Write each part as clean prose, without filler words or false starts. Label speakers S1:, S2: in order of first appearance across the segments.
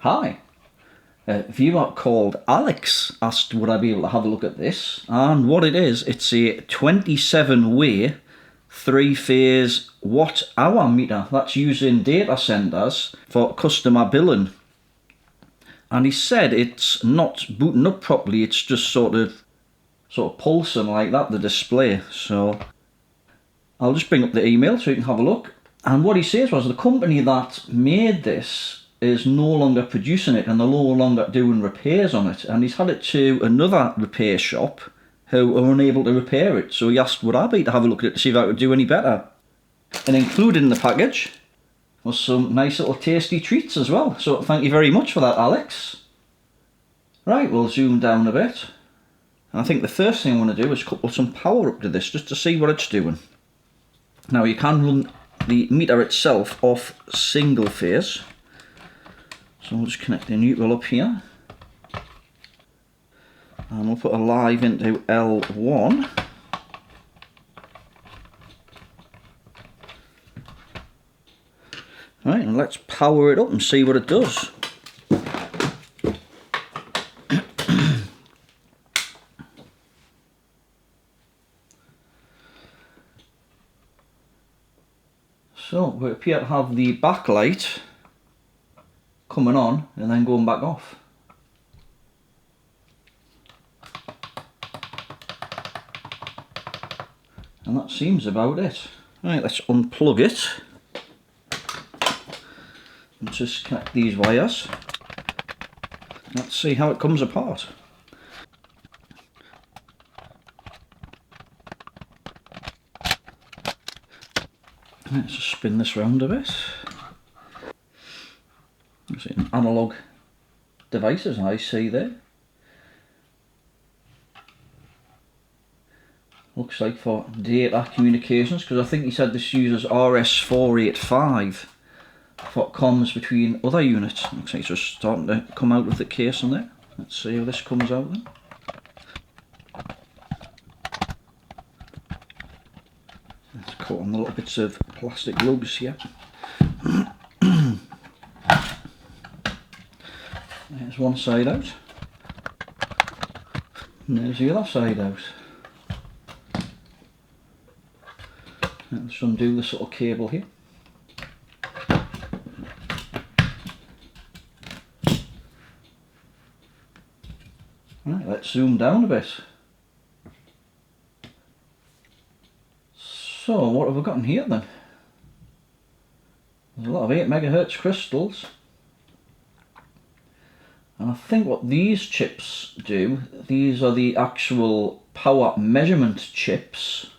S1: Hi, a viewer called Alex asked would I be able to have a look at this, and what it is, it's a 27-way 3-phase watt-hour meter that's used in data centres for customer billing. And he said it's not booting up properly, it's just sort of pulsing like that, the display. So I'll just bring up the email so you can have a look. And what he says was the company that made this is no longer producing it and they're no longer doing repairs on it, and he's had it to another repair shop who are unable to repair it. So he asked would I be to have a look at it to see if I could do any better. And included in the package was some nice little tasty treats as well. So thank you very much for that, Alex. Right, we'll zoom down a bit. And I think the first thing I want to do is couple some power up to this just to see what it's doing. Now you can run the meter itself off single phase. So we'll just connect the neutral up here. And we'll put a live into L1. Right, and let's power it up and see what it does. So we appear to have the backlight coming on and then going back off. And that seems about it. Right, let's unplug it. And just connect these wires. Let's see how it comes apart. Let's just spin this round a bit. It's an analogue device, as I see there. Looks like for data communications, because I think he said this uses RS485 for comms between other units. Looks like it's just starting to come out of the case in there. Let's see how this comes out then. Let's cut on the little bits of plastic lugs here. There's one side out, and there's the other side out. Let's undo this little cable here. Right, let's zoom down a bit. So what have we got in here then? There's a lot of 8 MHz crystals. And I think what these chips do, these are the actual power measurement chips.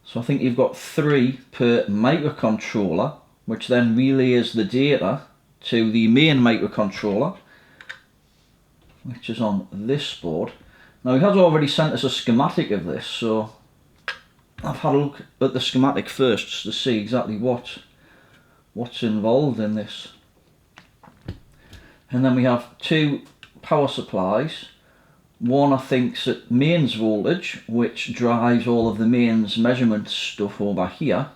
S1: So I think you've got 3 per microcontroller, which then relays the data to the main microcontroller, which is on this board. Now he has already sent us a schematic of this, so I've had a look at the schematic first just to see exactly what's involved in this. And then we have 2 power supplies. One I think's at mains voltage, which drives all of the mains measurement stuff over here.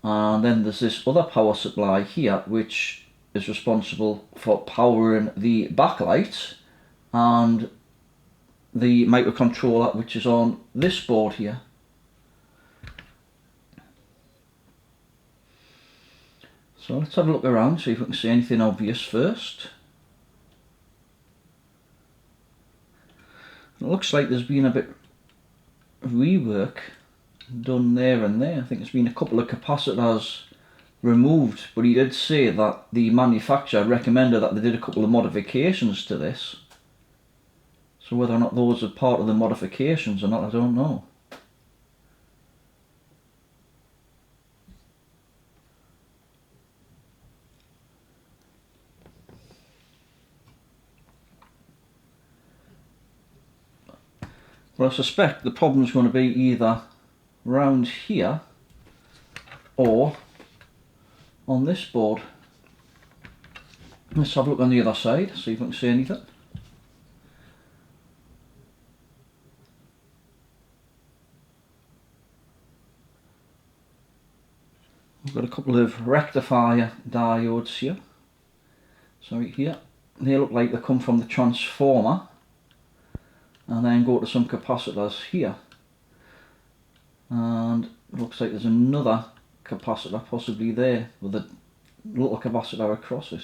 S1: And then there's this other power supply here, which is responsible for powering the backlight and the microcontroller, which is on this board here. So let's have a look around, see if we can see anything obvious first. It looks like there's been a bit of rework done there and there. I think there's been a couple of capacitors removed, but he did say that the manufacturer recommended that they did a couple of modifications to this. So whether or not those are part of the modifications or not, I don't know. But I suspect the problem is going to be either round here or on this board. Let's have a look on the other side, see if we can see anything. We've got a couple of rectifier diodes here. So right here, they look like they come from the transformer and then go to some capacitors here. And it looks like there's another capacitor possibly there with a little capacitor across it.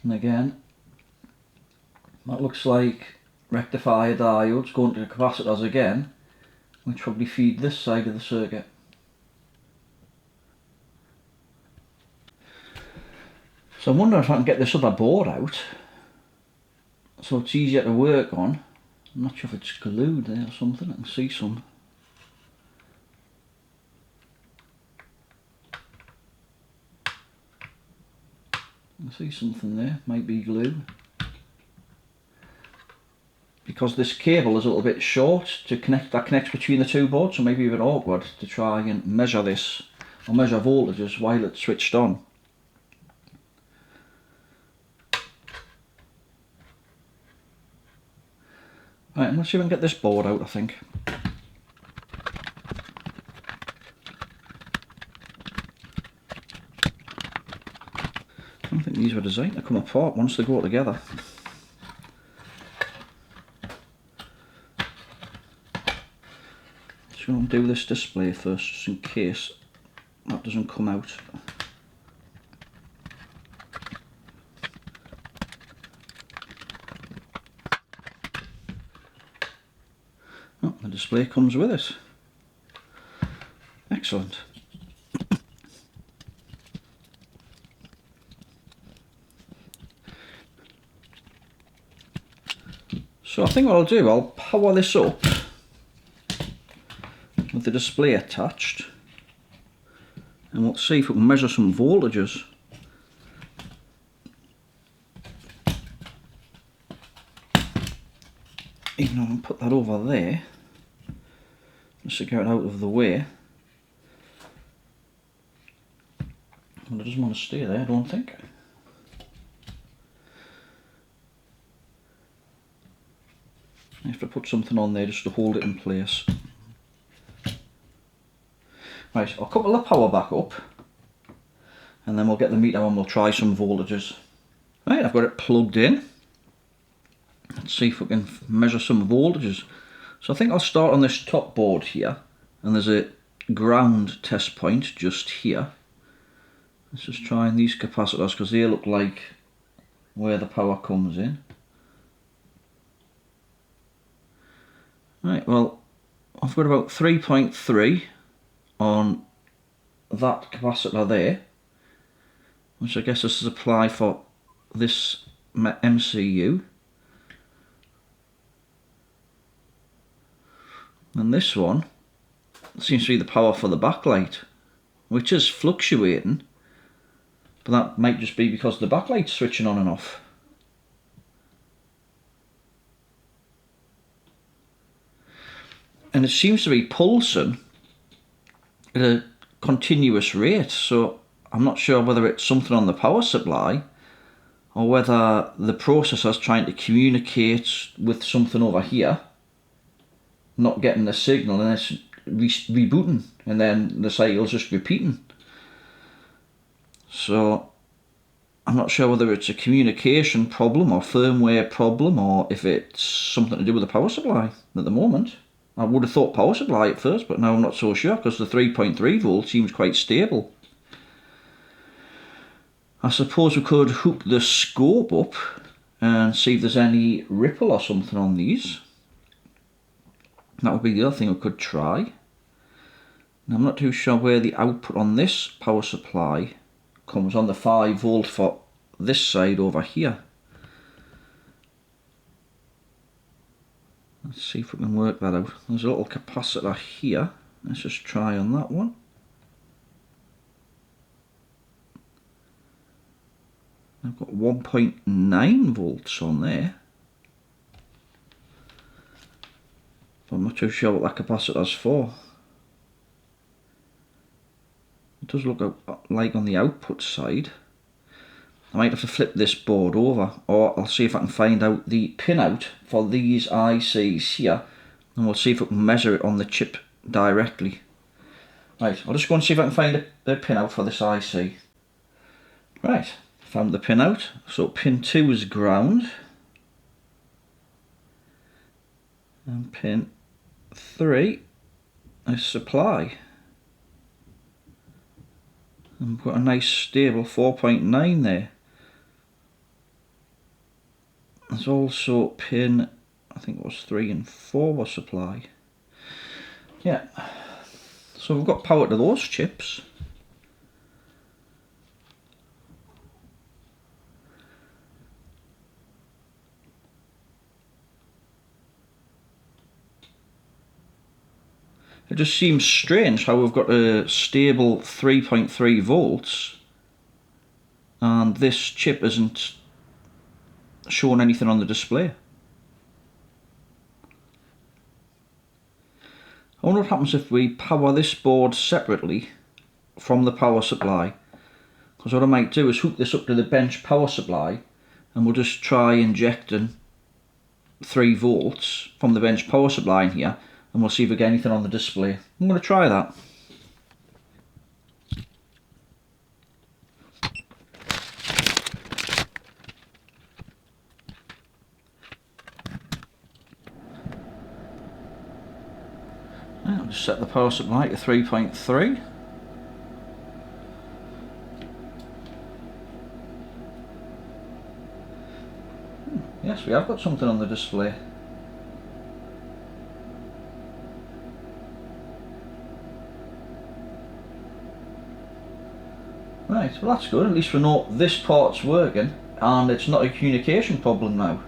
S1: And again, that looks like rectifier diodes going to the capacitors again, which probably feed this side of the circuit. So I'm wondering if I can get this other board out so it's easier to work on. I'm not sure if it's glued there or something. I can see some. I see something there, might be glue. Because this cable is a little bit short to connect, that connects between the two boards, so maybe a bit awkward to try and measure this, or measure voltages while it's switched on. Right, let's see if I can get this board out, I think. I don't think these were designed to come apart once they go together. So I'll do this display first, just in case that doesn't come out. Oh, the display comes with it. Excellent. So I think what I'll do, I'll power this up with the display attached, and we'll see if we can measure some voltages. Even though I can put that over there, just to get it out of the way. Well, it doesn't want to stay there, I don't think. I have to put something on there just to hold it in place. Right, I'll couple the power back up and then we'll get the meter and we'll try some voltages. Right, I've got it plugged in. Let's see if we can measure some voltages. So I think I'll start on this top board here, and there's a ground test point just here. Let's just try in these capacitors because they look like where the power comes in. Right, well, I've got about 3.3 on that capacitor there, which I guess is the supply for this MCU. And this one seems to be the power for the backlight, which is fluctuating, but that might just be because the backlight's switching on and off. And it seems to be pulsing at a continuous rate, so I'm not sure whether it's something on the power supply or whether the processor's trying to communicate with something over here, not getting the signal, and it's rebooting, and then the cycle's just repeating. So I'm not sure whether it's a communication problem or firmware problem, or if it's something to do with the power supply at the moment. I would have thought power supply at first, but now I'm not so sure because the 3.3 volt seems quite stable. I suppose we could hook the scope up and see if there's any ripple or something on these. That would be the other thing we could try. Now, I'm not too sure where the output on this power supply comes on, the 5 volt for this side over here. Let's see if we can work that out. There's a little capacitor here. Let's just try on that one. I've got 1.9 volts on there. But I'm not too sure what that capacitor's for. It does look like on the output side. I might have to flip this board over, or I'll see if I can find out the pinout for these ICs here, and we'll see if we can measure it on the chip directly. Right, I'll just go and see if I can find the pinout for this IC. Right, found the pinout. So pin 2 is ground, and pin 3 is supply. And we've got a nice stable 4.9 there. There's also pin, I think it was 3 and 4 was supply. Yeah, so we've got power to those chips. It just seems strange how we've got a stable 3.3 volts and this chip isn't showing anything on the display. I wonder what happens if we power this board separately from the power supply. Because what I might do is hook this up to the bench power supply and we'll just try injecting 3 volts from the bench power supply in here, and we'll see if we get anything on the display. I'm going to try that. I'll just set the power supply to 3.3. Yes, we have got something on the display. Right, well that's good, at least we know this part's working and it's not a communication problem now.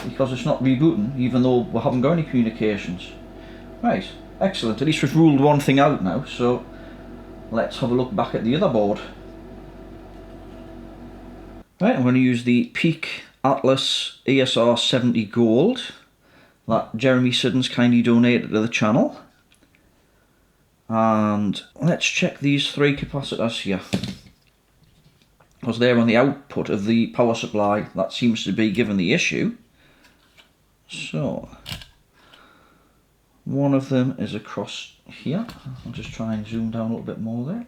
S1: Because it's not rebooting, even though we haven't got any communications. Right, excellent, at least we've ruled one thing out now, so let's have a look back at the other board. Right, I'm going to use the Peak Atlas ESR 70 Gold that Jeremy Siddons kindly donated to the channel. And let's check these 3 capacitors here, because they're on the output of the power supply that seems to be giving the issue. So one of them is across here. I'll just try and zoom down a little bit more there.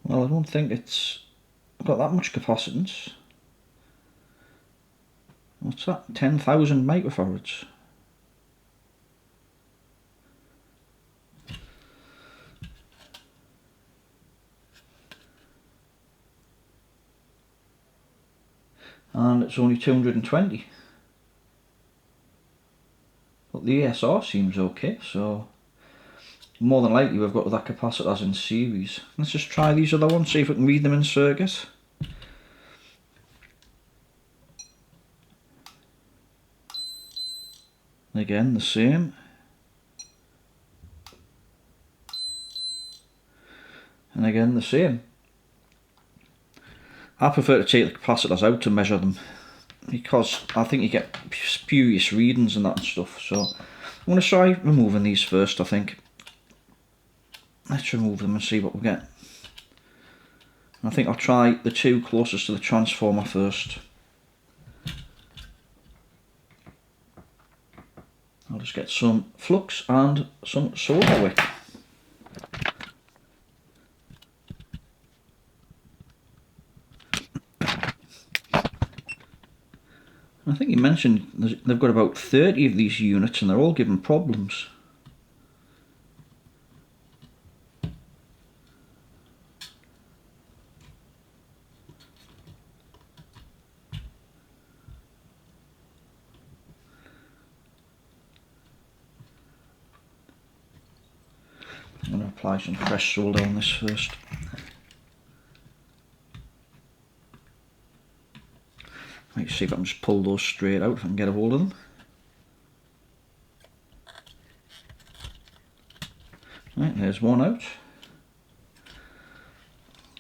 S1: Well, I don't think it's got that much capacitance. What's that? 10,000 microfarads. And it's only 220. But the ESR seems okay, so more than likely we've got that capacitors in series. Let's just try these other ones, see if we can read them in circuit. Again, the same. And again, the same. I prefer to take the capacitors out to measure them, because I think you get spurious readings and that and stuff. So I'm going to try removing these first, I think. Let's remove them and see what we get. I think I'll try the 2 closest to the transformer first. I'll just get some flux and some solder wick. I think you mentioned they've got about 30 of these units and they're all giving problems. I'm going to apply some fresh solder on this first. Let's see if I can just pull those straight out if I can get a hold of them. Right, there's one out.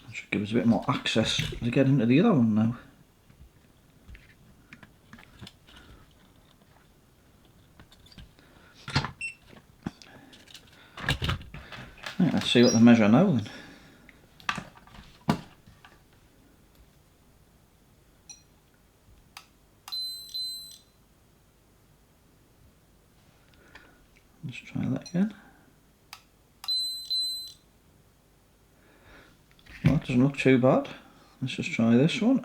S1: That should give us a bit more access to get into the other one now. Right, let's see what they measure now then. Let's try that again. Well, that doesn't look too bad. Let's just try this one.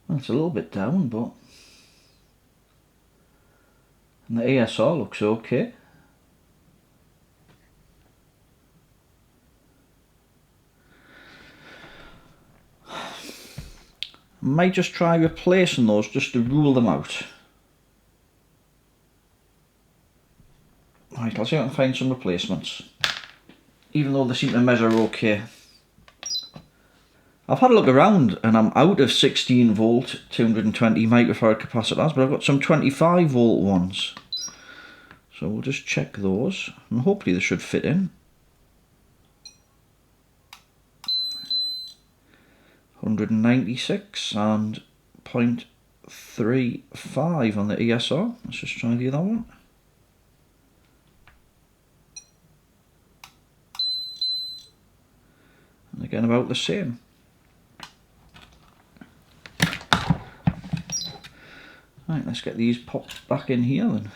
S1: Well, it's a little bit down, but and the ESR looks okay. I might just try replacing those just to rule them out. Right, I'll see if I can find some replacements. Even though they seem to measure okay. I've had a look around and I'm out of 16 volt 220 microfarad capacitors, but I've got some 25 volt ones. So we'll just check those and hopefully they should fit in. 196 and 0.35 on the ESR. Let's just try the other one. And again about the same. Right, let's get these popped back in here then.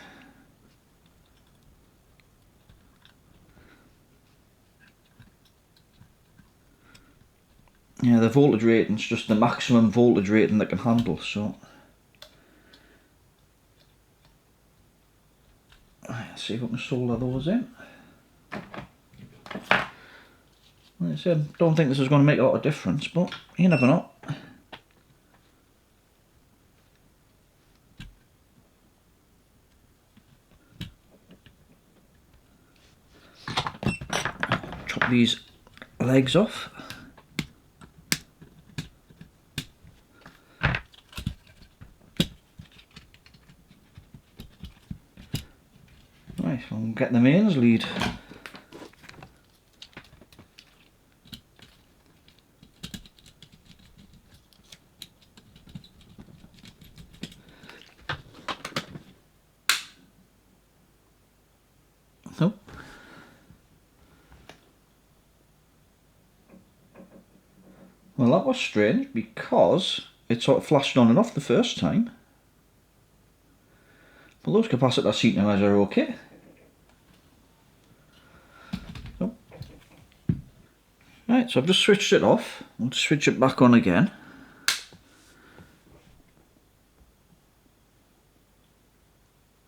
S1: Yeah, the voltage rating's just the maximum voltage rating they can handle, so. Right, let's see if we can solder those in. Like I said, don't think this is going to make a lot of difference, but you never know. Chop these legs off. Right, we'll get the mains lead. Nope. Well, that was strange because it sort of flashed on and off the first time. But those capacitors seem to measure okay. Nope. Right, so I've just switched it off. I'll just switch it back on again.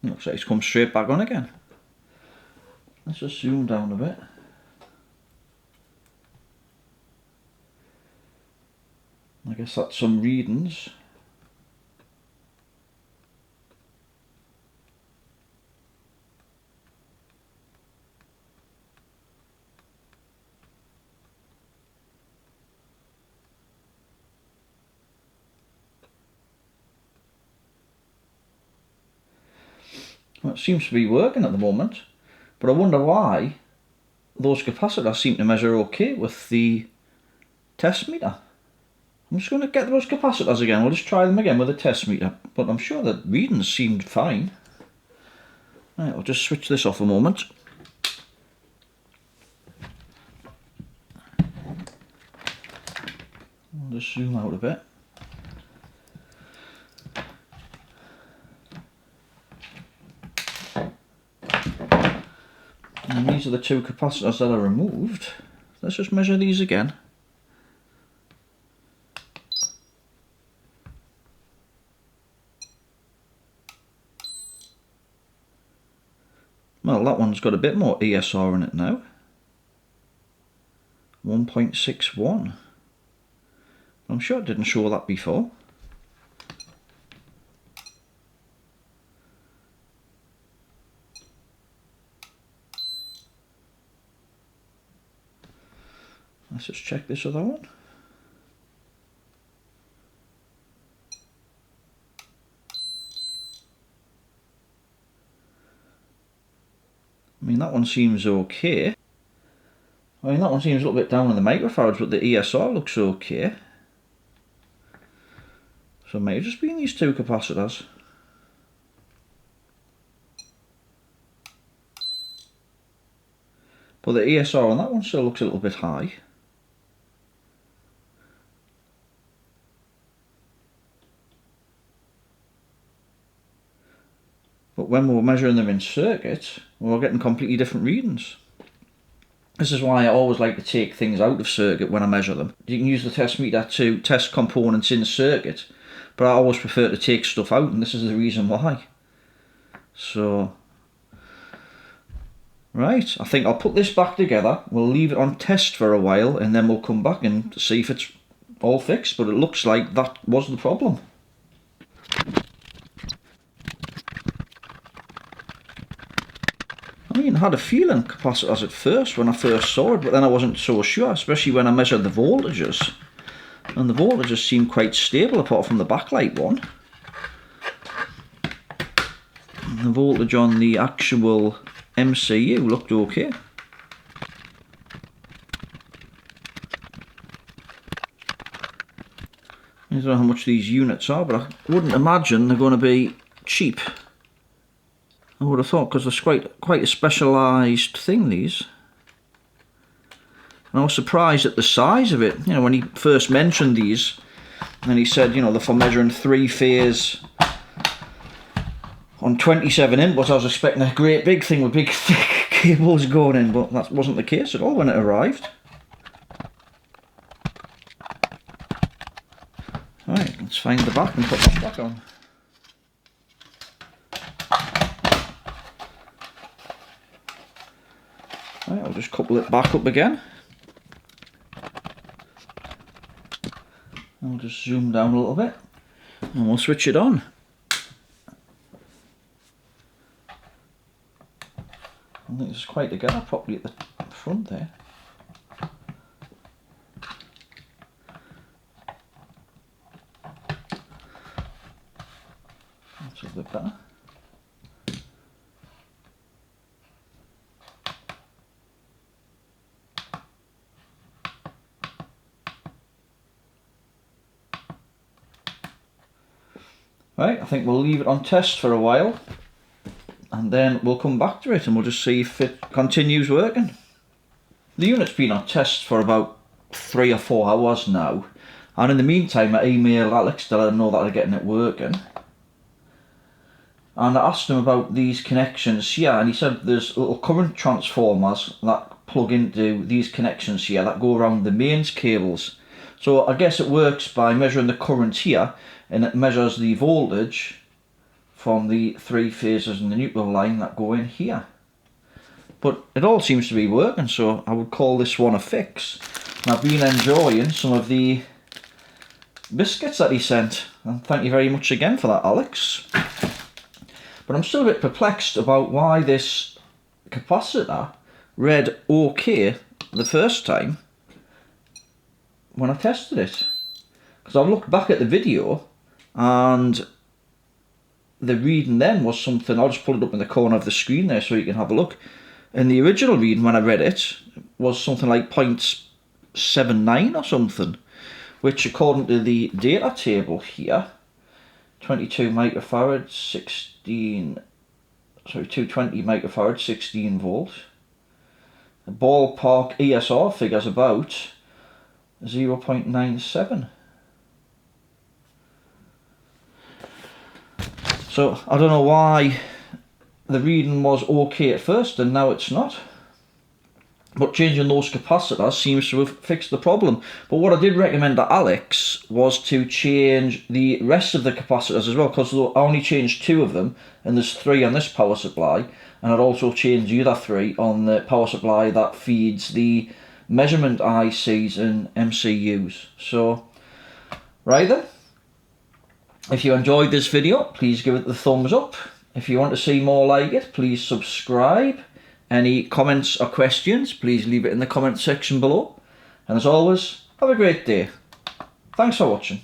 S1: Looks like it's come straight back on again. Let's just zoom down a bit. I guess that's some readings. Well, it seems to be working at the moment. But I wonder why those capacitors seem to measure okay with the test meter. I'm just going to get those capacitors again. We'll just try them again with a test meter. But I'm sure the readings seemed fine. Right, I'll just switch this off a moment. I'll just zoom out a bit. And these are the two capacitors that are removed. Let's just measure these again. Well, that one's got a bit more ESR in it now. 1.61. I'm sure it didn't show that before. Let's just check this other one. I mean, that one seems okay. I mean, that one seems a little bit down on the microfarads, but the ESR looks okay. So it may have just been these two capacitors. But the ESR on that one still looks a little bit high. But when we were measuring them in circuit, we were getting completely different readings. This is why I always like to take things out of circuit when I measure them. You can use the test meter to test components in circuit, but I always prefer to take stuff out, and this is the reason why. So, right, I think I'll put this back together, we'll leave it on test for a while, and then we'll come back and see if it's all fixed, but it looks like that was the problem. I mean, I had a feeling capacitors at first when I first saw it, but then I wasn't so sure, especially when I measured the voltages. And the voltages seemed quite stable apart from the backlight one. And the voltage on the actual MCU looked okay. I don't know how much these units are, but I wouldn't imagine they're going to be cheap. I would have thought, because they're quite a specialised thing, these. And I was surprised at the size of it. You know, when he first mentioned these, and he said, you know, they're for measuring 3-phase on 27 inputs. I was expecting a great big thing with big thick cables going in, but that wasn't the case at all when it arrived. Right, let's find the back and put that back on. Right, I'll just couple it back up again. I'll just zoom down a little bit and we'll switch it on. I think it's quite together properly at the front there. That's a bit better. Right, I think we'll leave it on test for a while and then we'll come back to it and we'll just see if it continues working. The unit's been on test for about 3 or 4 hours now, and in the meantime I emailed Alex to let him know that I'm getting it working. And I asked him about these connections here, and he said there's little current transformers that plug into these connections here that go around the mains cables. So I guess it works by measuring the current here, and it measures the voltage from the 3 phases in the neutral line that go in here. But it all seems to be working, so I would call this one a fix. And I've been enjoying some of the biscuits that he sent, and thank you very much again for that, Alex. But I'm still a bit perplexed about why this capacitor read OK the first time when I tested it. Because I've looked back at the video and the reading then was something, I'll just pull it up in the corner of the screen there so you can have a look. And the original reading when I read it was something like 0.79 or something, which according to the data table here, 22 microfarad, 220 microfarad, 16 volts. The ballpark ESR figures about 0.97. So I don't know why the reading was okay at first and now it's not. But changing those capacitors seems to have fixed the problem. But what I did recommend to Alex was to change the rest of the capacitors as well, because I only changed 2 of them and there's 3 on this power supply, and I'd also change the other 3 on the power supply that feeds the measurement ICs and MCUs. So, right then, if you enjoyed this video, please give it the thumbs up. If you want to see more like it, please subscribe. Any comments or questions, please leave it in the comment section below. And as always, have a great day. Thanks for watching.